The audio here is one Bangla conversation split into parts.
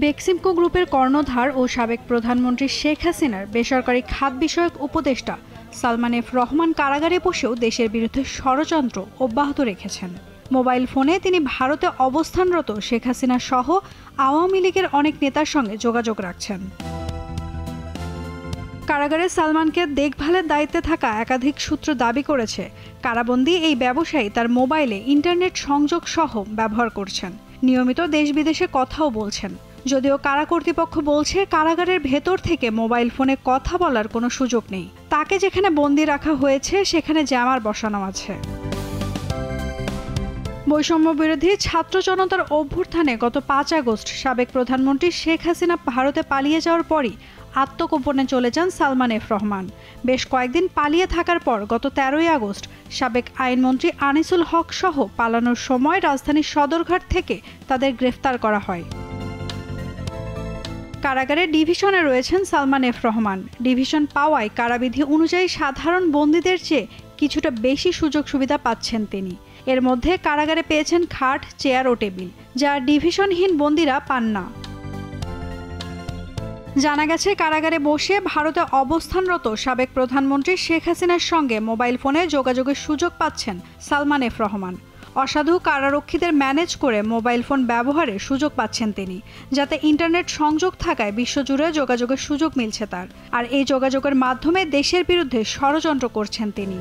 বেক্সিমকো গ্রুপের কর্ণধার ও সাবেক প্রধানমন্ত্রী শেখ হাসিনার বেসরকারি খাত বিষয়ক উপদেষ্টা সালমান এফ রহমান কারাগারে বসেও দেশের বিরুদ্ধে ষড়যন্ত্র অব্যাহত রেখেছেন। মোবাইল ফোনে তিনি ভারতে অবস্থানরত শেখ হাসিনা সহ আওয়ামী লীগের অনেক নেতার সঙ্গে যোগাযোগ রাখছেন। কারাগারে সালমানকে দেখভালের দায়িত্বে থাকা একাধিক সূত্র দাবি করেছে, কারাবন্দী এই ব্যবসায়ী তার মোবাইলে ইন্টারনেট সংযোগ সহ ব্যবহার করছেন। নিয়মিত দেশ বিদেশে কথাও বলছেন। যদিও কারা কর্তৃপক্ষ বলছে কারাগারের ভেতর থেকে মোবাইল ফোনে কথা বলার কোনো সুযোগ নেই। তাকে যেখানে বন্দী রাখা হয়েছে সেখানে জ্যামার বসানো আছে। বৈষম্য বিরোধী ছাত্র জনতার অভ্যুত্থানে গত ৫ আগস্ট সাবেক প্রধানমন্ত্রী শেখ হাসিনা ভারতে পালিয়ে যাওয়ার পরই আত্মগোপনে চলে যান সালমান এফ রহমান। বেশ কয়েকদিন পালিয়ে থাকার পর গত ১৩ই আগস্ট সাবেক আইনমন্ত্রী আনিসুল হক সহ পালানোর সময় রাজধানীর সদরঘাট থেকে তাদের গ্রেফতার করা হয়। কারাগারে ডিভিশনে রয়েছেন সালমান এফ রহমান। ডিভিশন পাওয়ায় কারাবিধি অনুযায়ী সাধারণ বন্দীদের চেয়ে কিছুটা বেশি সুযোগ সুবিধা পাচ্ছেন তিনি। এর মধ্যে কারাগারে পেয়েছেন খাট, চেয়ার ও টেবিল, যা ডিভিশনহীন বন্দীরা পান না। জানা গেছে কারাগারে বসে ভারতে অবস্থানরত সাবেক প্রধানমন্ত্রী শেখ হাসিনার সঙ্গে মোবাইল ফোনে যোগাযোগের সুযোগ পাচ্ছেন সালমান এফ রহমান। অসাধু কারারক্ষীদের ম্যানেজ করে মোবাইল ফোন ব্যবহারের সুযোগ পাচ্ছেন তিনি, যাতে ইন্টারনেট সংযোগ থাকায় বিশ্বজুড়ে যোগাযোগের সুযোগ মিলছে তার। আর এই যোগাযোগের মাধ্যমে দেশের বিরুদ্ধে ষড়যন্ত্র করছেন তিনি।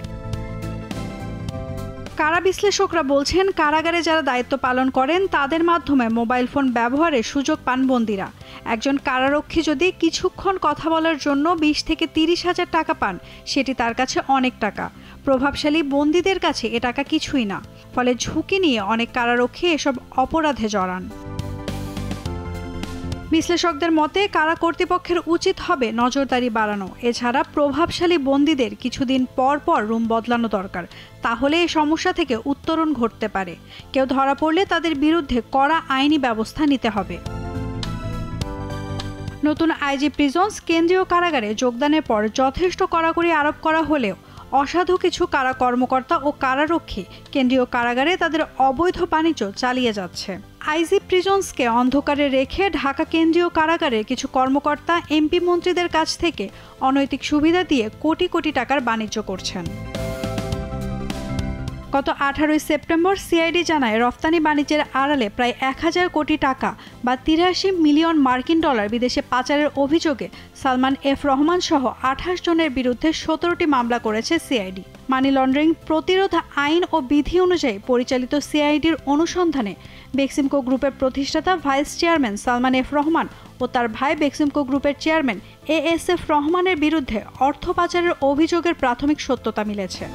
কারা বিশ্লেষকরা বলছেন, কারাগারে যারা দায়িত্ব পালন করেন তাদের মাধ্যমে মোবাইল ফোন ব্যবহারের সুযোগ পান বন্দীরা। একজন কারারক্ষী যদি কিছুক্ষণ কথা বলার জন্য ২০ থেকে ৩০ হাজার টাকা পান, সেটি তার কাছে অনেক টাকা। প্রভাবশালী বন্দীদের কাছে এ টাকা কিছুই না। ফলে ঝুঁকি নিয়ে অনেক কারারক্ষী এসব অপরাধে জড়ান। বিশ্লেষকদের মতে কারা কর্তৃপক্ষের উচিত হবে নজরদারি বাড়ানো। এছাড়া প্রভাবশালী বন্দীদের কিছুদিন পর পর রুম বদলানো দরকার। তাহলে এই সমস্যা থেকে উত্তরণ ঘটতে পারে। কেউ ধরা পড়লে তাদের বিরুদ্ধে কড়া আইনি ব্যবস্থা নিতে হবে। নতুন আইজি প্রিজন্স কেন্দ্রীয় কারাগারে যোগদানের পর যথেষ্ট কড়াকড়ি আরোপ করা হলেও অসাধু কিছু কারা কর্মকর্তা ও কারারক্ষী কেন্দ্রীয় কারাগারে তাদের অবৈধ বাণিজ্য চালিয়ে যাচ্ছে। আইজি প্রিজন্সকে অন্ধকারে রেখে ঢাকা কেন্দ্রীয় কারাগারের কিছু কর্মকর্তা এমপি মন্ত্রীদের কাছ থেকে অনৈতিক সুবিধা দিয়ে কোটি কোটি টাকার বাণিজ্য করছেন। গত 18 সেপ্টেম্বর সিআইডি জানায়, রফতানি বাণিজ্যের আড়ালে প্রায় ১,০০০ কোটি টাকা বা ৮৩ মিলিয়ন মার্কিন ডলার বিদেশে পাচারের অভিযোগে সালমান এফ রহমান সহ ২৮ জনের বিরুদ্ধে ১৭টি মামলা করেছে সিআইডি। মানি লন্ডারিং প্রতিরোধ আইন ও বিধি অনুযায়ী পরিচালিত সিআইডির অনুসন্ধানে বেক্সিমকো গ্রুপের প্রতিষ্ঠাতা vice chairman Salman F Rahman ও তার ভাই বেক্সিমকো গ্রুপের চেয়ারম্যান এএসএফ রহমানের বিরুদ্ধে অর্থ পাচারের অভিযোগের প্রাথমিক সত্যতা মিলেছে।